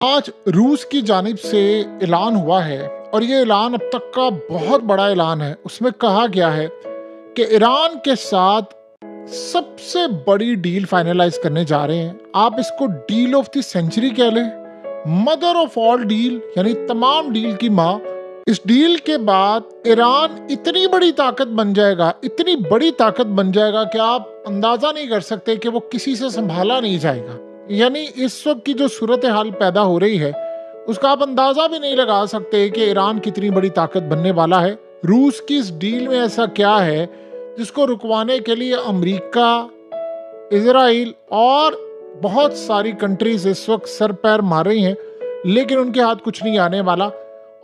आज रूस की जानिब से ऐलान हुआ है और ये ऐलान अब तक का बहुत बड़ा ऐलान है। उसमें कहा गया है कि ईरान के साथ सबसे बड़ी डील फाइनलाइज करने जा रहे हैं। आप इसको डील ऑफ द सेंचुरी कह लें, मदर ऑफ ऑल डील, यानी तमाम डील की माँ। इस डील के बाद ईरान इतनी बड़ी ताकत बन जाएगा, इतनी बड़ी ताकत बन जाएगा कि आप अंदाजा नहीं कर सकते कि वो किसी से संभाला नहीं जाएगा। यानी इस वक्त की जो सूरत हाल पैदा हो रही है उसका आप अंदाजा भी नहीं लगा सकते कि ईरान कितनी बड़ी ताकत बनने वाला है। रूस की इस डील में ऐसा क्या है जिसको रुकवाने के लिए अमेरिका, इजराइल और बहुत सारी कंट्रीज इस वक्त सर पैर मार रही हैं, लेकिन उनके हाथ कुछ नहीं आने वाला।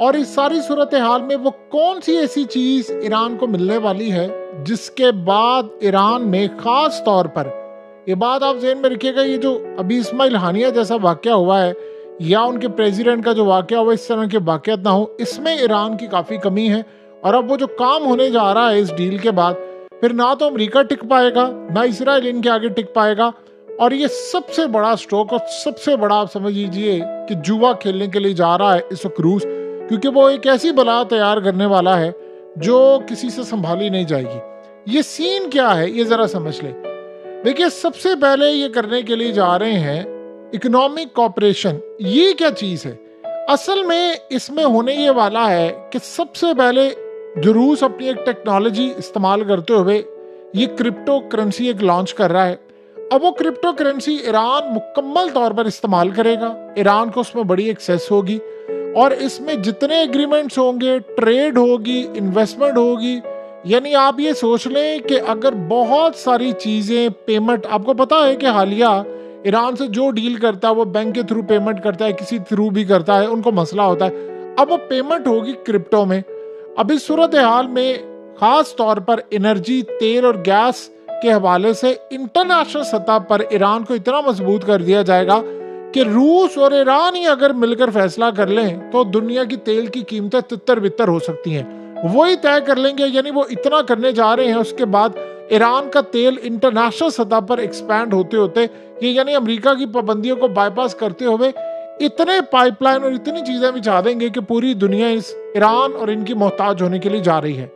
और इस सारी सूरत हाल में वो कौन सी ऐसी चीज ईरान को मिलने वाली है जिसके बाद ईरान में खास तौर पर, ये बात आप ज़हन में रखिएगा, ये जो अभी इस्माइल हानिया जैसा वाकया हुआ है या उनके प्रेसिडेंट का जो वाकया हुआ, इस तरह के वाकयात ना हो, इसमें ईरान की काफ़ी कमी है। और अब वो जो काम होने जा रहा है इस डील के बाद, फिर ना तो अमेरिका टिक पाएगा ना इसराइल इनके आगे टिक पाएगा। और ये सबसे बड़ा स्ट्रोक और सबसे बड़ा आप समझ लीजिए कि जुआ खेलने के लिए जा रहा है इस वक्त रूस, क्योंकि वो एक ऐसी बला तैयार करने वाला है जो किसी से संभाली नहीं जाएगी। ये सीन क्या है ये ज़रा समझ ले। देखिए, सबसे पहले ये करने के लिए जा रहे हैं इकोनॉमिक कॉपरेशन। ये क्या चीज़ है? असल में इसमें होने ये वाला है कि सबसे पहले जो रूस अपनी एक टेक्नोलॉजी इस्तेमाल करते हुए ये क्रिप्टो करेंसी एक लॉन्च कर रहा है। अब वो क्रिप्टो करेंसी ईरान मुकम्मल तौर पर इस्तेमाल करेगा। ईरान को उसमें बड़ी एक्सेस होगी और इसमें जितने एग्रीमेंट्स होंगे, ट्रेड होगी, इन्वेस्टमेंट होगी, यानी आप ये सोच लें कि अगर बहुत सारी चीज़ें पेमेंट, आपको पता है कि हालिया ईरान से जो डील करता है वो बैंक के थ्रू पेमेंट करता है, किसी थ्रू भी करता है, उनको मसला होता है। अब वो पेमेंट होगी क्रिप्टो में। अब इस सूरत हाल में खास तौर पर एनर्जी, तेल और गैस के हवाले से इंटरनेशनल सतह पर ईरान को इतना मजबूत कर दिया जाएगा कि रूस और ईरान ही अगर मिलकर फैसला कर लें तो दुनिया की तेल की कीमतें तितर बितर हो सकती हैं। वही तय कर लेंगे, यानी वो इतना करने जा रहे हैं। उसके बाद ईरान का तेल इंटरनेशनल सतह पर एक्सपैंड होते होते, ये यानी अमेरिका की पाबंदियों को बाईपास करते हुए इतने पाइपलाइन और इतनी चीजें बिछा देंगे कि पूरी दुनिया इस ईरान और इनकी मोहताज होने के लिए जा रही है।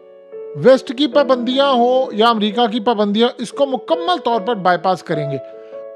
वेस्ट की पाबंदियां हो या अमेरिका की पाबंदियां, इसको मुकम्मल तौर पर बाईपास करेंगे।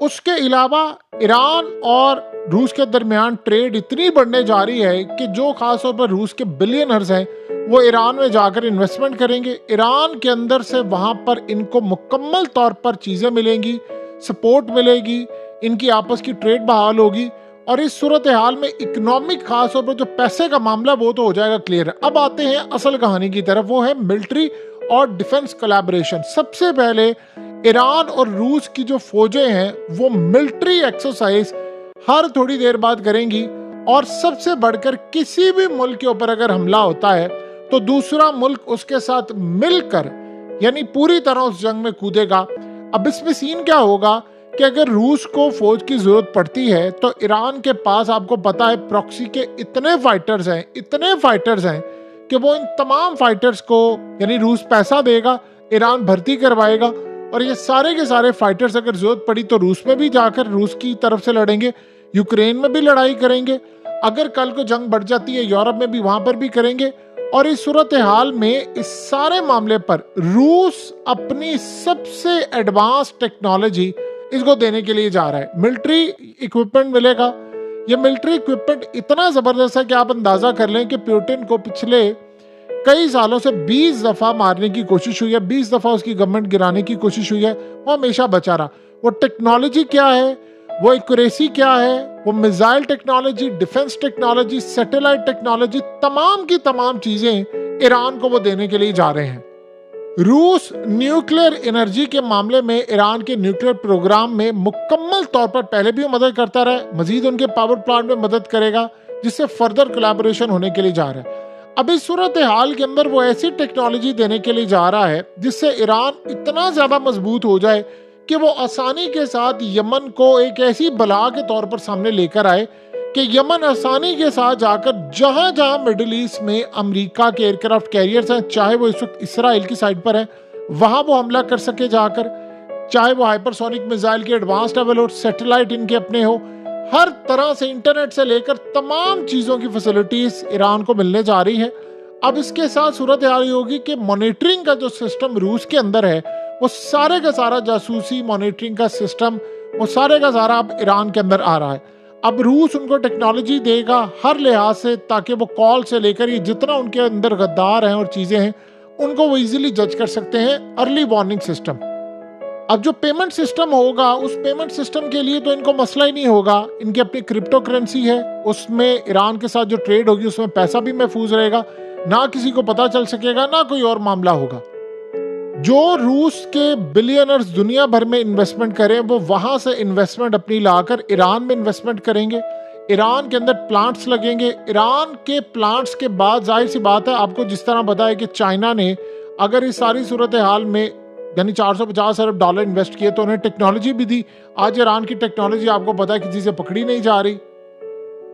उसके अलावा ईरान और रूस के दरमियान ट्रेड इतनी बढ़ने जा रही है कि जो खासतौर पर रूस के बिलियनर्स हैं वो ईरान में जाकर इन्वेस्टमेंट करेंगे। ईरान के अंदर से वहां पर इनको मुकम्मल तौर पर चीजें मिलेंगी, सपोर्ट मिलेगी, इनकी आपस की ट्रेड बहाल होगी। और इस सूरत हाल में इकोनॉमिक खास तौर पर जो पैसे का मामला वो तो हो जाएगा क्लियर। अब आते हैं असल कहानी की तरफ, वो है मिलिट्री और डिफेंस कोलैबोरेशन। सबसे पहले ईरान और रूस की जो फौजें हैं वो मिलिट्री एक्सरसाइज हर थोड़ी देर बाद करेंगी। और सबसे बढ़कर किसी भी मुल्क के ऊपर अगर हमला होता है तो दूसरा मुल्क उसके साथ मिलकर यानी पूरी तरह उस जंग में कूदेगा। अब इसमें सीन क्या होगा कि अगर रूस को फौज की जरूरत पड़ती है तो ईरान के पास, आपको पता है, प्रॉक्सी के इतने फाइटर्स हैं कि वो इन तमाम फाइटर्स को, यानी रूस पैसा देगा, ईरान भर्ती करवाएगा और ये सारे के सारे फाइटर्स अगर जरूरत पड़ी तो रूस में भी जाकर रूस की तरफ से लड़ेंगे, यूक्रेन में भी लड़ाई करेंगे, अगर कल को जंग बढ़ जाती है यूरोप में भी, वहां पर भी करेंगे। और इस सूरत हाल में इस सारे मामले पर रूस अपनी सबसे एडवांस टेक्नोलॉजी इसको देने के लिए जा रहा है। मिलिट्री इक्विपमेंट मिलेगा। ये मिलिट्री इक्विपमेंट इतना जबरदस्त है कि आप अंदाजा कर लें कि पुतिन को पिछले कई सालों से 20 दफा मारने की कोशिश हुई है, 20 दफा उसकी गवर्नमेंट गिराने की कोशिश हुई है, वो हमेशा बचा रहा। वो टेक्नोलॉजी क्या है, वो एक्यूरेसी क्या है, वो missile technology, defence technology, satellite technology, तमाम की तमाम चीजें ईरान को वो देने के लिए जा रहे हैं। रूस न्यूक्लियर एनर्जी के मामले में ईरान के न्यूक्लियर प्रोग्राम में मुकम्मल तौर पर पहले भी मदद करता रहा है, मजीद उनके पावर प्लांट में मदद करेगा, जिससे फर्दर कोलैबोरेशन होने के लिए जा रहा है। अब इस सूरत हाल के अंदर वो ऐसी टेक्नोलॉजी देने के लिए जा रहा है जिससे ईरान इतना ज्यादा मजबूत हो जाए कि वो आसानी के साथ यमन को एक ऐसी बला के तौर पर सामने लेकर आए कि यमन आसानी के साथ जाकर जहां जहां मिडिल ईस्ट में अमेरिका के एयरक्राफ्ट कैरियर्स हैं, चाहे वो इस वक्त इसराइल की साइड पर है, वहां वो हमला कर सके जाकर, चाहे वो हाइपरसोनिक मिसाइल के एडवांस लेवल और सैटेलाइट इनके अपने हो, हर तरह से इंटरनेट से लेकर तमाम चीजों की फैसिलिटीज ईरान को मिलने जा रही है। अब इसके साथ सूरत हाल होगी कि मॉनिटरिंग का जो सिस्टम रूस के अंदर है, वो सारे का सारा जासूसी मॉनिटरिंग का सिस्टम, वो सारे का सारा अब ईरान के अंदर आ रहा है। अब रूस उनको टेक्नोलॉजी देगा हर लिहाज से, ताकि वो कॉल से लेकर ये जितना उनके अंदर गद्दार हैं और चीजें हैं, उनको वो इजीली जज कर सकते हैं। Early warning system. अब जो पेमेंट सिस्टम होगा, उस पेमेंट सिस्टम के लिए तो इनको मसला ही नहीं होगा। इनकी अपनी क्रिप्टो करेंसी है, उसमें ईरान के साथ जो ट्रेड होगी उसमें पैसा भी महफूज रहेगा, ना किसी को पता चल सकेगा, ना कोई और मामला होगा। जो रूस के बिलियनर्स दुनिया भर में इन्वेस्टमेंट करें, वो वहां से इन्वेस्टमेंट अपनी लाकर ईरान में इन्वेस्टमेंट करेंगे। ईरान के अंदर प्लांट्स लगेंगे। ईरान के प्लांट्स के बाद जाहिर सी बात है, आपको जिस तरह बताया कि चाइना ने अगर इस सारी सूरत हाल में यानी 450 अरब डॉलर इन्वेस्ट किए, तो उन्हें टेक्नोलॉजी भी दी। आज ईरान की टेक्नोलॉजी आपको पता है किसी से पकड़ी नहीं जा रही।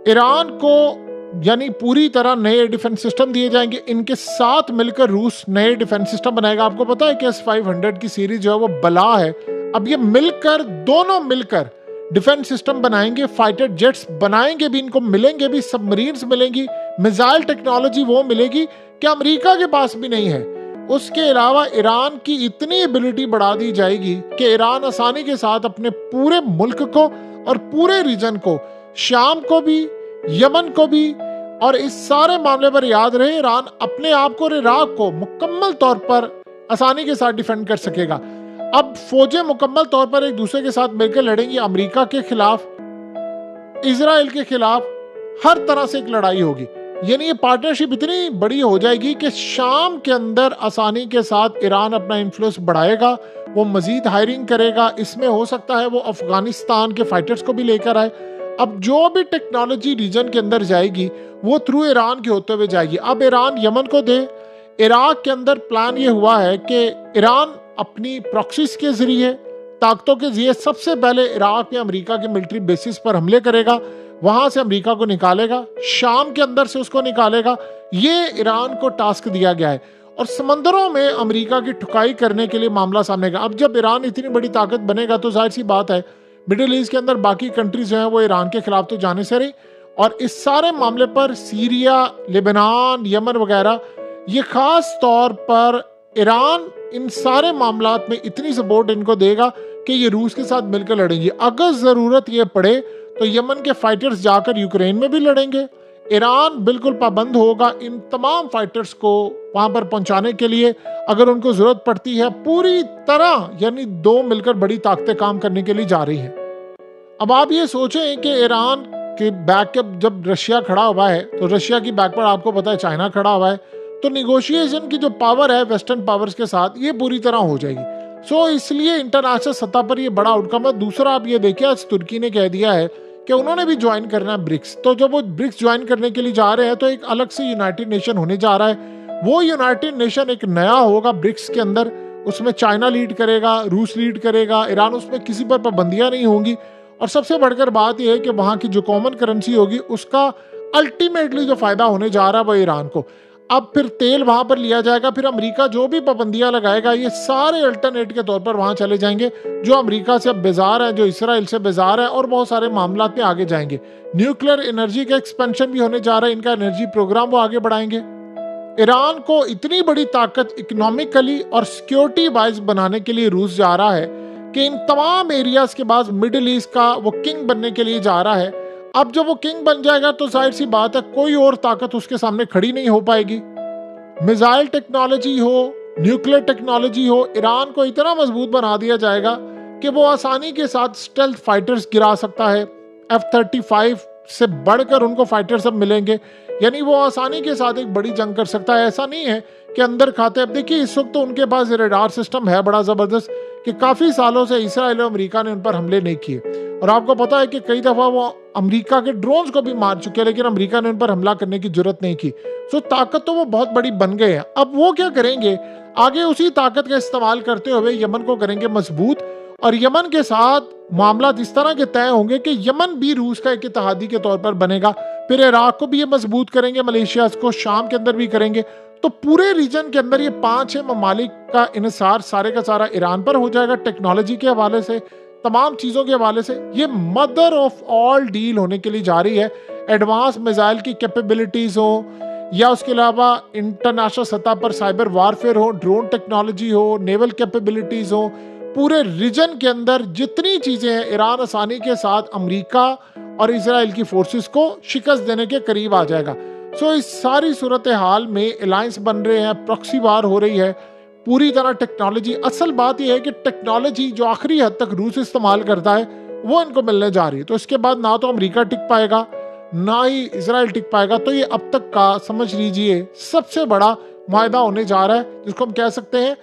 ईरान को यानी पूरी तरह नए डिफेंस सिस्टम दिए जाएंगे। इनके साथ मिलकर रूस नए डिफेंस सिस्टम बनाएगा। आपको पता है कि S-500 की सीरीज जो है वो बला है। अब ये मिलकर, दोनों मिलकर डिफेंस सिस्टम बनाएंगे, फाइटर जेट्स बनाएंगे भी, इनको मिलेंगे भी, सबमरीन्स मिलेंगी, मिसाइल टेक्नोलॉजी वो मिलेगी कि अमेरिका के पास भी नहीं है। उसके अलावा ईरान की इतनी एबिलिटी बढ़ा दी जाएगी कि ईरान आसानी के साथ अपने पूरे मुल्क को और पूरे रीजन को, शाम को भी, यमन को भी, और इस सारे मामले पर याद रहे, ईरान अपने आप को और इराक को मुकम्मल तौर पर आसानी के साथ डिफेंड कर सकेगा। अब फौजें मुकम्मल तौर पर एक दूसरे के साथ मिलकर लड़ेंगी। अमेरिका के खिलाफ, इजराइल के खिलाफ, हर तरह से एक लड़ाई होगी। यानी ये पार्टनरशिप इतनी बड़ी हो जाएगी कि शाम के अंदर आसानी के साथ ईरान अपना इन्फ्लुएंस बढ़ाएगा, वो मजीद हायरिंग करेगा। इसमें हो सकता है वो अफगानिस्तान के फाइटर्स को भी लेकर आए। अब जो भी टेक्नोलॉजी रीजन के अंदर जाएगी वो थ्रू ईरान के होते हुए जाएगी। अब ईरान यमन को दे। इराक के अंदर प्लान ये हुआ है कि ईरान अपनी प्रॉक्सीज के जरिए, ताकतों के जरिए सबसे पहले इराक या अमेरिका के मिलिट्री बेसिस पर हमले करेगा, वहां से अमेरिका को निकालेगा, शाम के अंदर से उसको निकालेगा। ये ईरान को टास्क दिया गया है और समंदरों में अमेरिका की ठुकाई करने के लिए मामला सामने का। अब जब ईरान इतनी बड़ी ताकत बनेगा तो जाहिर सी बात है मिडिल ईस्ट के अंदर बाकी कंट्रीज जो हैं वो ईरान के खिलाफ तो जाने से रही। और इस सारे मामले पर सीरिया, लेबनान, यमन वगैरह, ये खास तौर पर ईरान इन सारे मामलात में इतनी सपोर्ट इनको देगा कि ये रूस के साथ मिलकर लड़ेंगे। अगर जरूरत ये पड़े तो यमन के फाइटर्स जाकर यूक्रेन में भी लड़ेंगे। ईरान बिल्कुल पाबंद होगा इन तमाम फाइटर्स को वहां पर पहुंचाने के लिए। अगर उनको जरूरत पड़ती है पूरी तरह, यानी दो मिलकर बड़ी ताकतें काम करने के लिए जा रही हैं। अब आप ये सोचें कि ईरान के बैक पे जब रशिया खड़ा हुआ है, तो रशिया की बैक पर आपको पता है चाइना खड़ा हुआ है, तो निगोशिएशन की जो पावर है वेस्टर्न पावर्स के साथ, ये पूरी तरह हो जाएगी। सो इसलिए इंटरनेशनल सतह पर ये बड़ा आउटकम है। दूसरा आप ये देखिए, आज तुर्की ने कह दिया है कि उन्होंने भी ज्वाइन करना है ब्रिक्स। तो जब वो ब्रिक्स ज्वाइन करने के लिए जा रहे हैं तो एक अलग से यूनाइटेड नेशन होने जा रहा है। वो यूनाइटेड नेशन एक नया होगा ब्रिक्स के अंदर। उसमें चाइना लीड करेगा, रूस लीड करेगा, ईरान, उसमें किसी पर पाबंदियां नहीं होंगी। और सबसे बढ़कर बात यह है कि वहां की जो कॉमन करेंसी होगी उसका अल्टीमेटली जो फायदा होने जा रहा है वो ईरान को। अब फिर तेल वहां पर लिया जाएगा, फिर अमेरिका जो भी पाबंदियां लगाएगा ये सारे अल्टरनेट के तौर पर वहां चले जाएंगे। जो अमेरिका से अब बेजार है, जो इसराइल से बेजार है, और बहुत सारे मामला में आगे जाएंगे। न्यूक्लियर एनर्जी का एक्सपेंशन भी होने जा रहा है, इनका एनर्जी प्रोग्राम वो आगे बढ़ाएंगे। ईरान को इतनी बड़ी ताकत इकोनॉमिकली और सिक्योरिटी वाइज बनाने के लिए रूस जा रहा है कि इन तमाम एरियाज के बाद मिडिल ईस्ट का वो किंग बनने के लिए जा रहा है। अब जब वो किंग बन जाएगा तो जाहिर सी बात है कोई और ताकत उसके सामने खड़ी नहीं हो पाएगी। मिसाइल टेक्नोलॉजी हो, न्यूक्लियर टेक्नोलॉजी हो, ईरान को इतना मजबूत बना दिया जाएगा कि वो आसानी के साथ स्टेल्थ फाइटर्स गिरा सकता है। F-35 से बढ़कर उनको फाइटर्स अब मिलेंगे, यानी वो आसानी के साथ एक बड़ी जंग कर सकता है। ऐसा नहीं है कि अंदर खाते। अब देखिए इस वक्त तो उनके पास रडार सिस्टम है बड़ा जबरदस्त कि काफी सालों से इसराइल और अमेरिका ने उन पर हमले नहीं किए। और आपको पता है कि कई दफा वो अमेरिका के ड्रोन्स को भी मार चुके हैं, लेकिन अमेरिका ने उन पर हमला करने की जरूरत नहीं की। सो ताकत तो वो बहुत बड़ी बन गए हैं। अब वो क्या करेंगे, आगे उसी ताकत का इस्तेमाल करते हुए यमन को करेंगे मजबूत। और यमन के साथ मामला इस तरह के तय होंगे कि यमन भी रूस का एक इत्तेहादी के तौर पर बनेगा। फिर इराक को भी ये मजबूत करेंगे, मलेशिया को शाम के अंदर भी करेंगे। तो पूरे रीजन के अंदर ये 5-6 ममालिक का इन्हिसार सारे का सारा ईरान पर हो जाएगा, टेक्नोलॉजी के हवाले से, तमाम चीज़ों के हवाले से ये मदर ऑफ ऑल डील होने के लिए जा रही है। एडवांस मिसाइल की कैपेबिलिटीज़ हो या उसके अलावा इंटरनेशनल सतह पर साइबर वारफेयर हो, ड्रोन टेक्नोलॉजी हो, नेवल कैपेबिलिटीज़ हो, पूरे रीजन के अंदर जितनी चीज़ें हैं, ईरान आसानी के साथ अमेरिका और इसराइल की फोर्सेस को शिकस्त देने के करीब आ जाएगा। सो इस सारी सूरत हाल में अलायंस बन रहे हैं, प्रॉक्सी वार हो रही है, पूरी तरह टेक्नोलॉजी। असल बात यह है कि टेक्नोलॉजी जो आखिरी हद तक रूस इस्तेमाल करता है वो इनको मिलने जा रही है। तो इसके बाद ना तो अमेरिका टिक पाएगा ना ही इसराइल टिक पाएगा। तो ये अब तक का समझ लीजिए सबसे बड़ा मुआहदा होने जा रहा है, जिसको हम कह सकते हैं